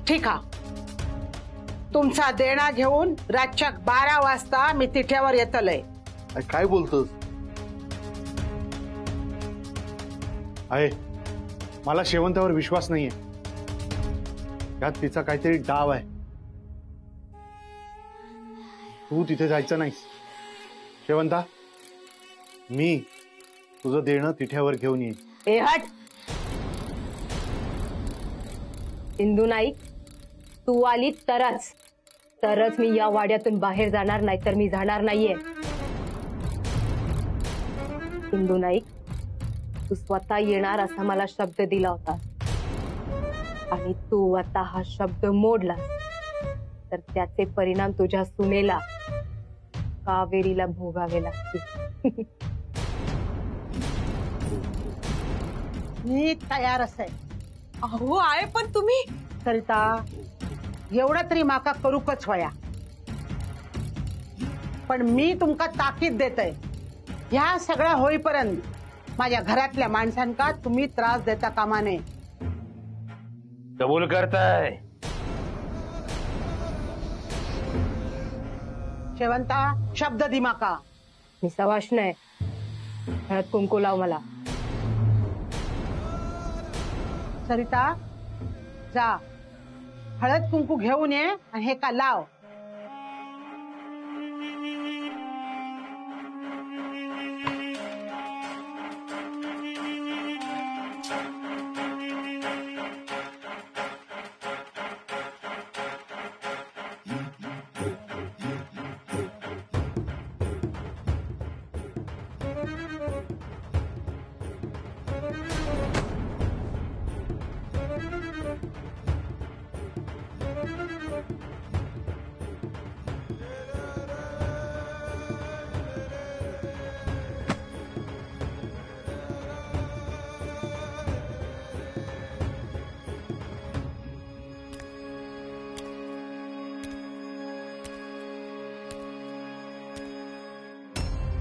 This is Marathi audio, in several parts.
ठीक आहे, तुमचा देणा घेऊन रातच्या 12 वाजता मी तिठ्यावर येतलय. काय बोलतोस? आहे, मला शेवंतावर विश्वास नाहीये. त्यात तिचा काहीतरी डाव आहे. तू तिथे जायचं नाहीस. शेवंता, मी तुझं देणं तिठ्यावर घेऊन येईन. ए हट. इंदू नाईक, तू आली तरच मी या वाड्यातून बाहेर जाणार, नाहीतर मी जाणार नाहीये. इंदू नाईक, तू स्वतः येणार असा मला शब्द दिला होता आणि तू आता हा शब्द मोडला तर त्याचे परिणाम तुझ्या सुनेला, कावेरीला भोगावे लागतील. मी तयार असे. अहो आहे, पण तुम्ही सरिता, एवढं तरी माका करूकच वया. पण मी तुमका ताकीद देतय, ह्या सगळ्या होईपर्यंत माझ्या घरातल्या माणसांका तुम्ही त्रास देता कामा नये. कबूल करताय? शेवंता, शब्द दि माका. मी सवाश नाही. हळद कुंकू लाव मला. सरिता, जा हळद कुंकू घेऊन ये आणि हे का लाव.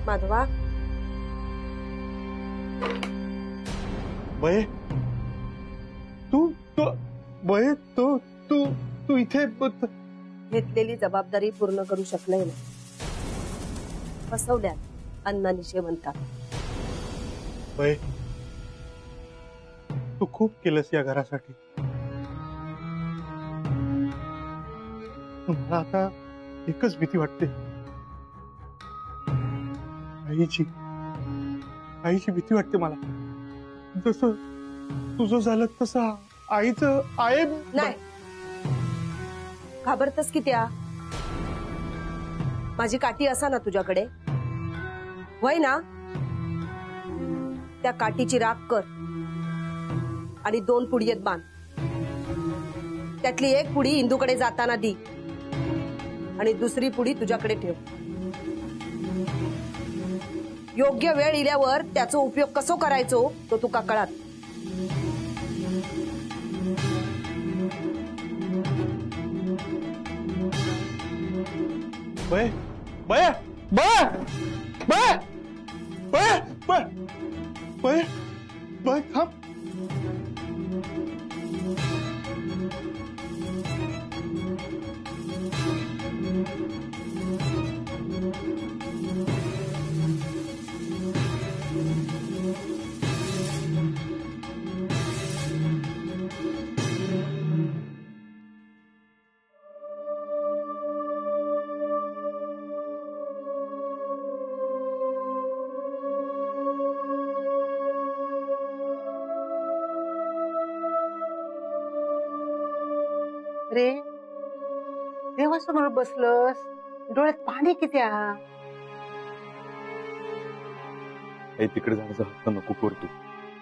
माधवा, बये, तू तू बये, तू इथे घेतलेली जबाबदारी पूर्ण करू शकले ना. फसवल्यात अण्णांनी शेवंता. बये, तू खूप केलंस या घरासाठी. मला आता एकच भीती वाटते, आईची भीती वाटते मला. जसं तुझं झालं तसं आईचं आहे. नाही, घाबरतस की त्या? माझी काठी असा ना तुझ्याकडे, वय ना? त्या काठीची राख कर आणि 2 पुडीत बांध. त्यातली एक पुडी इंदूकडे जाताना दी आणि दुसरी पुडी तुझ्याकडे ठेव. योग्य वेळ इल्यावर त्याचा उपयोग कसो करायचो तो तुका कळत. बय बय बय बय बय बय बय बय थांब. रे, देवासमोर बसलस, डोळ्यात पाणी किती आहे. तिकडे जाण्याचा हक्क नको करतो.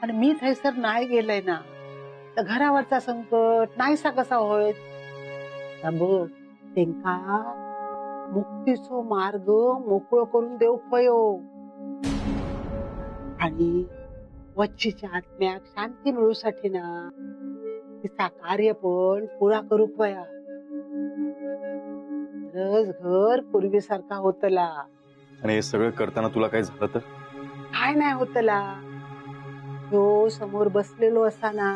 आणि मी थैसर नाही गेलय ना, तर घरावरचा संकट नाहीसा कसा होय. बघ, तेंका मुक्तीचो मार्ग मोकळो करून देऊ पयो आणि वच्छीच्या आत्म्याक शांती मिळूसाठी ना तिचा कार्य पण पुरा करू पया. रस घर पूर्वीसारखा होतला. आणि हे सगळं करताना तुला काय झालं तर? काय नाही होतला. तो समोर बसलेलो असा ना,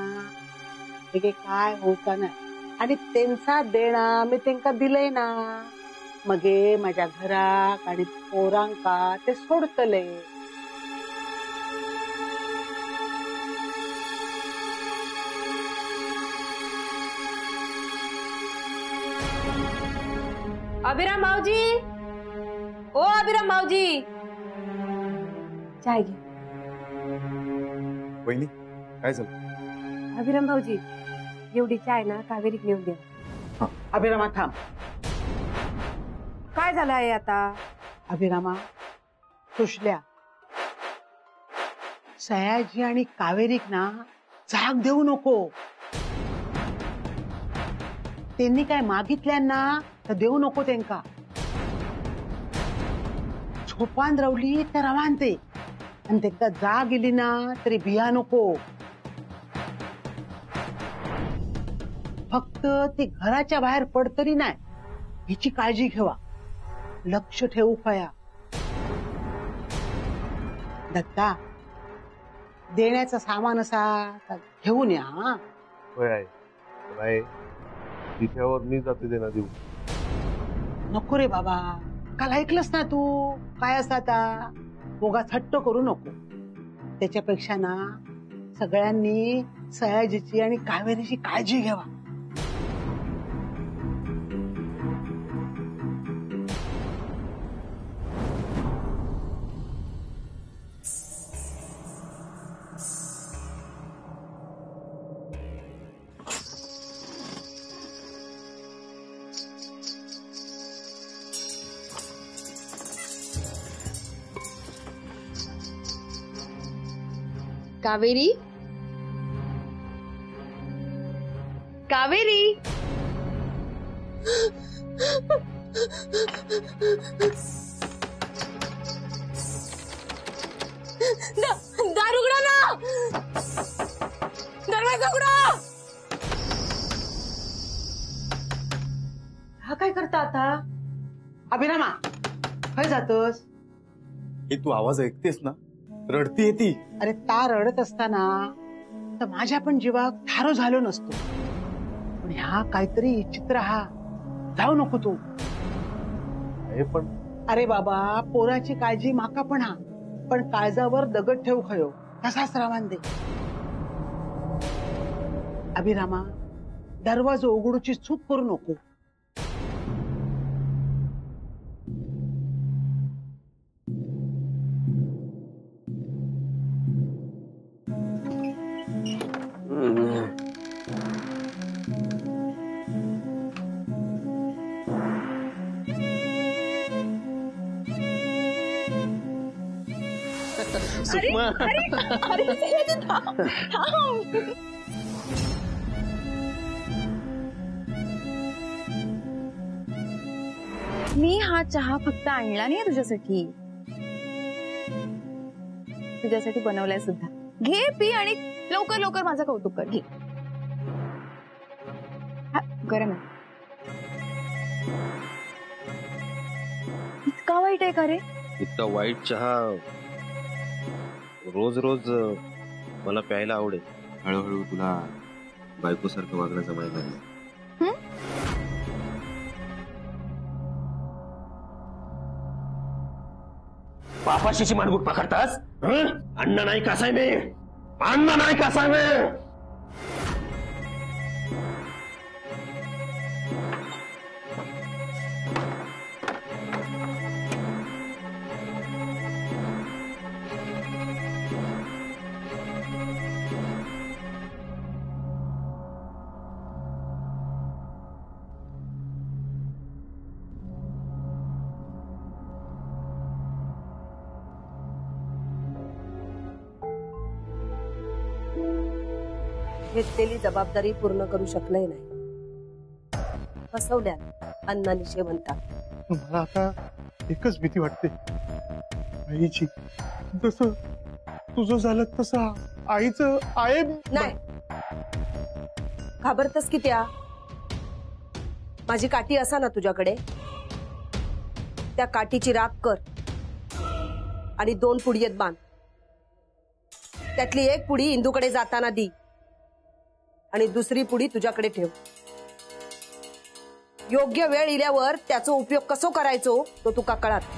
काय होता नाही. आणि त्यांचा देणा मी त्यांका दिलंय ना, मगे माझ्या घराक आणि पोरांका ते सोडतले. अभिराम भाऊजी, ओ अभिराम भाऊजी, चाय घे. वहिनी काय झालं? अभिराम भाऊजी, एवढी चाय ना कावेरीत नेऊन द्या. अभिरामा थांब. काय झालं आहे आता? अभिरामा, सुशल्या, सयाजी आणि कावेरीक ना जाग देऊ नको. त्यांनी काय मागितल्यांना तर देऊ नको त्यांका. झोपान रवली तर रवानते आणि त्यांका जाग गेली ना तरी भिया नको. फक्त ती घराच्या बाहेर पडतरी नाही हिची काळजी घेवा. लक्ष ठेवू खया. दत्ता, देण्याचं सामान असा तर घेऊन या. होय आहे. बाय तिथ्यावर मी जाते देणार देऊ. नको रे बाबा, काल ऐकलंस ना तू काय असं आता उगाच हट्ट करू नको. त्याच्यापेक्षा ना सगळ्यांनी सयाजीची आणि कावेरीची काळजी घ्यावा. कावेरी, कावेरी, दार उघडा ना, दरवाजा उघडा. हा काय करता आता? अभिरामा, काय जातोस? हे तू आवाज ऐकतेस ना, रडती ती. अरे ता रडत असताना तर माझ्या पण जीवाक ठारो झालो नसतो. पण ह्या काहीतरी चित्र हा जाऊ नको तू. हे पण अरे बाबा, पोराची काळजी माका पण हा, पण काळजावर दगड ठेवू खयो तसाच रावान दे. अभिरामा, दरवाजा उघडूची चूक करू नको. मी हा चहा फक्त आणला नाही तुझ्यासाठी, तुझ्यासाठी बनवलाय सुद्धा. घे, पी आणि लवकर लवकर माझं कौतुक कर. घे, गरम आहे. इतका वाईट आहे का रे? इतका वाईट चहा रोज रोज मला प्यायला आवडेल. हळूहळू तुला बायकोसारखं वागणं जमायला लागलं. बापाशीची मानगूट पकडतास? अन्न नाही कसाय मी, अन्न नाही कसाय मी. घेतलेली जबाबदारी पूर्ण करू शकले नाही. फसवल्या अण्णांनी शेवंता. मला आता एकच भीती वाटते आईची. जसं तुझं झालं तसं आईचं आहे नाही. घाबरतस की त्या? माझी काठी असा ना तुझ्याकडे, त्या काठीची राख कर आणि 2 पुडीत बांध. त्यातली एक पुडी इंदूकडे जाताना दी आणि दुसरी पुडी तुझ्याकडे ठेव. योग्य वेळ इल्यावर त्याचा उपयोग कसो करायचो तो तुका कळत.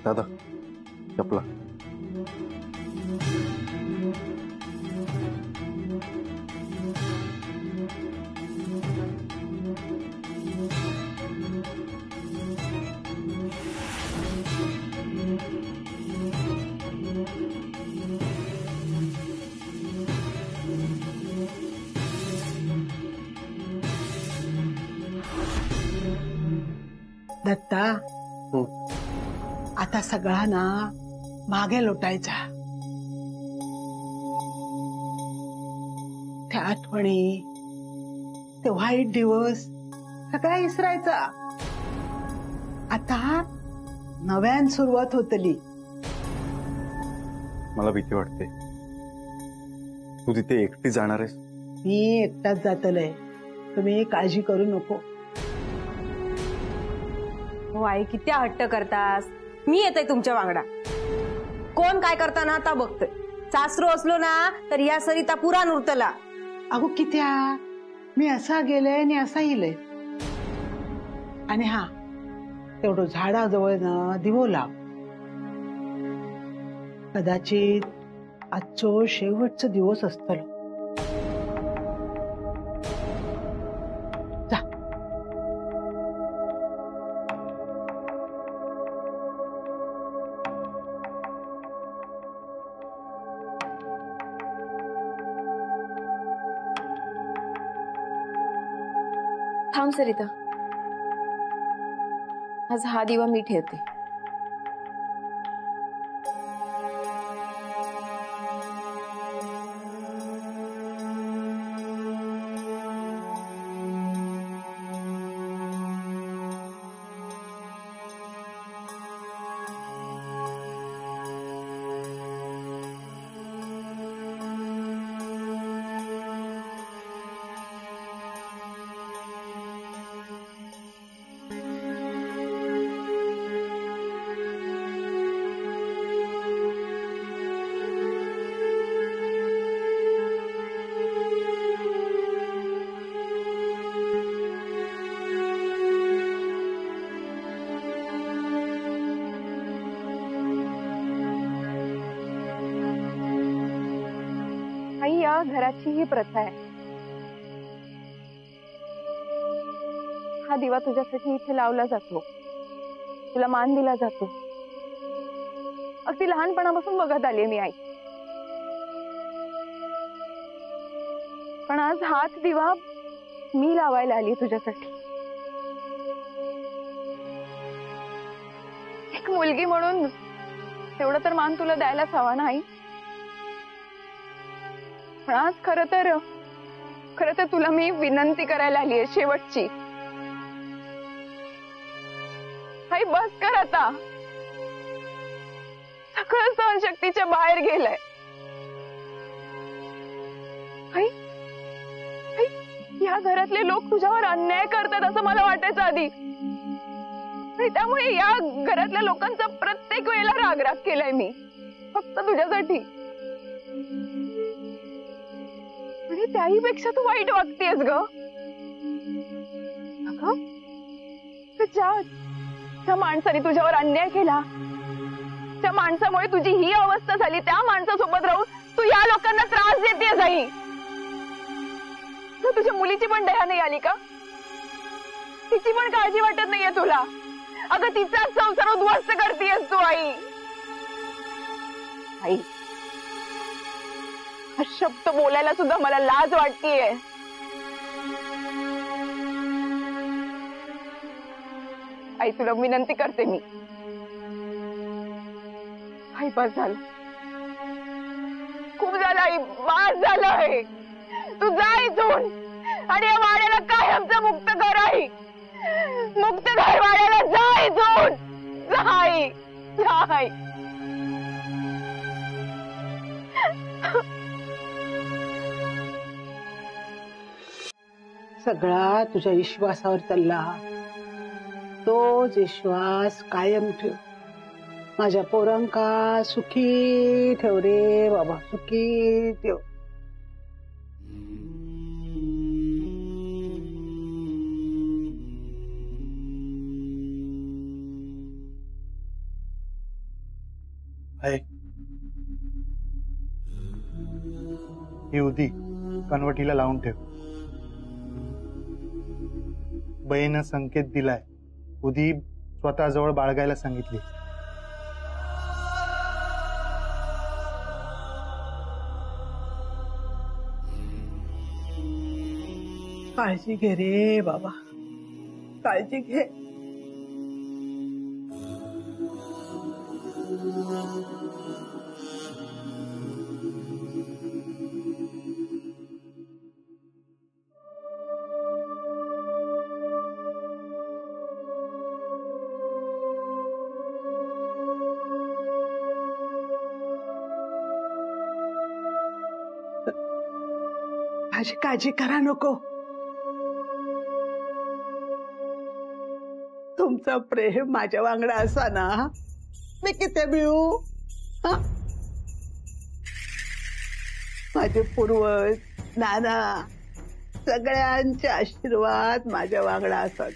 दादा चपला. दत्ता आता सगळा ना मागे लोटायचा. त्या आठवणी, ते वाईट दिवस सगळा विसरायचा. आता नव्यान सुरुवात होतली. मला भीती वाटते. तू तिथे एकटी जाणार आहेस? मी एकटाच जातलय, तुम्ही काळजी करू नको. हो आई, किती हट्ट करतास. मी येते तुमच्या वांगडा. कोण काय करताना आता बघतोय. सासरू असलो ना तर या सरिता पुरा नुरतला. अगो कित्या मी असा गेले आणि असा येईल. आणि हा तेवढं झाडाजवळ ना दिवो लाव. कदाचित आजचो शेवटचा दिवस असतलो. जा. थांब सरिता, आज हा दिवा मी ठेवते. आई, या घराची ही प्रथा आहे. हा दिवा तुझ्यासाठी इथे लावला जातो, तुला मान दिला जातो. अगदी लहानपणापासून बघत आली मी आई. पण आज हाच दिवा मी लावायला आली तुझ्यासाठी. एक मुलगी म्हणून तेवढा तर मान तुला द्यायलाच हवा ना आई. पण आज खरं तर तुला मी विनंती करायला आली आहे, शेवटची. आई बस कर आता. सगळं सहनशक्तीच्या बाहेर गेलंय. आई, या घरातले लोक तुझ्यावर अन्याय करतात असं मला वाटायचं आधी. आणि त्यामुळे या घरातल्या लोकांचा प्रत्येक वेळेला रागराग केलाय मी, फक्त तुझ्यासाठी. आणि त्याहीपेक्षा तू वाईट वागतेस ग. ज्या माणसाने तुझ्यावर अन्याय केला, त्या माणसामुळे तुझी ही अवस्था झाली, त्या माणसासोबत राहून तू या लोकांना त्रास देतेस आई. तुझ्या मुलीची पण दया नाही आली का? तिची पण काळजी वाटत नाहीये तुला? अगं तिचाच संसार उद्ध्वस्त करतेस तू आई. आई, हा शब्द बोलायला सुद्धा मला लाज वाटतेय. आई, तुला विनंती करते मी. आई, बस झालं. खूप झालं आई, बास झालंय. तू जा इथून आणि या वाड्याला कायमचं मुक्त कर आई. मुक्त कर वाड्याला, जा इथून. जा आई, जा आई. सगळा तुझ्या विश्वासावर चालला. तोच विश्वास कायम ठेव. माझ्या पोरांका सुखी ठेव रे बाबा, सुखी ठेव. आहे ही उदी कनवटीला लावून ठेव. बहीनं संकेत दिलाय, उदी स्वतःजवळ बाळगायला सांगितली. काळजी घे रे बाबा, काळजी घे. माझी काळजी करा नको. तुमचं प्रेम माझ्या वांगडा असा ना, मी किती मिळू. माझे पूर्वज, नाना, सगळ्यांचे आशीर्वाद माझ्या वांगडा असत.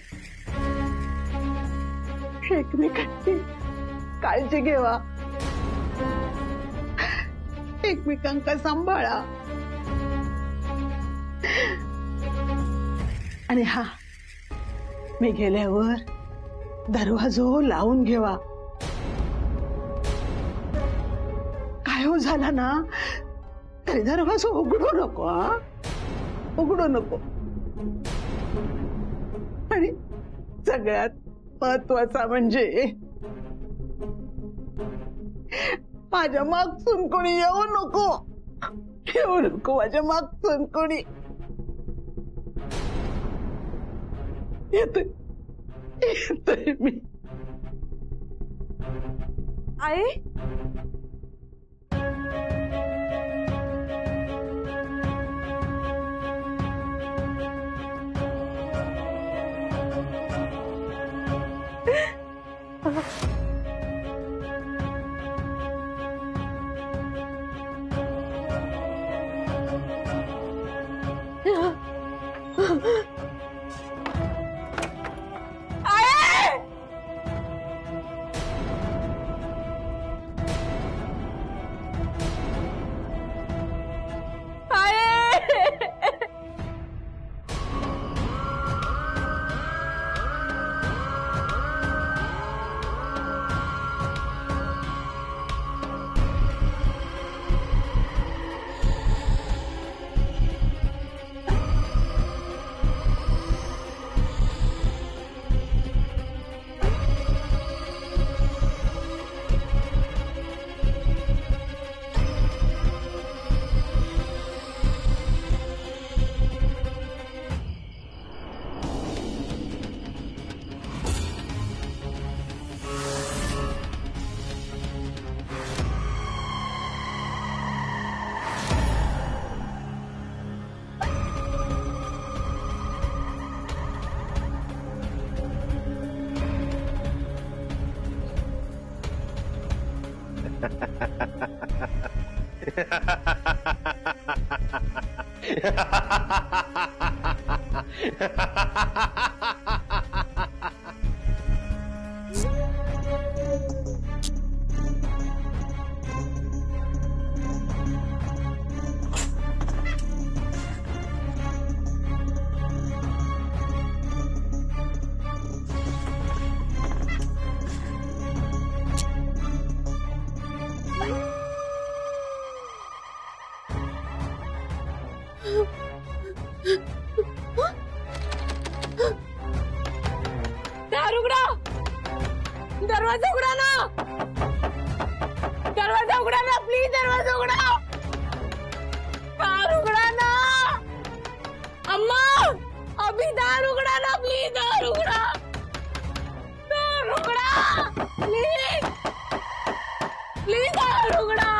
एकमेकांची काळजी घेवा, एकमेकांका सांभाळा. आणि हा, मी गेल्यावर दरवाजो लावून घेवा. काय हो झाला ना तरी दरवाजा उघडू नको. उघडू नको. आणि सगळ्यात महत्वाचा म्हणजे माझ्या मागसून कोणी येऊ नको. येऊ नको माझ्या मागसून कोणी. येतोय मी. आई, दरवाजा उघडा ना प्लीज. दरवाजा उघडा. काळ रुग्णा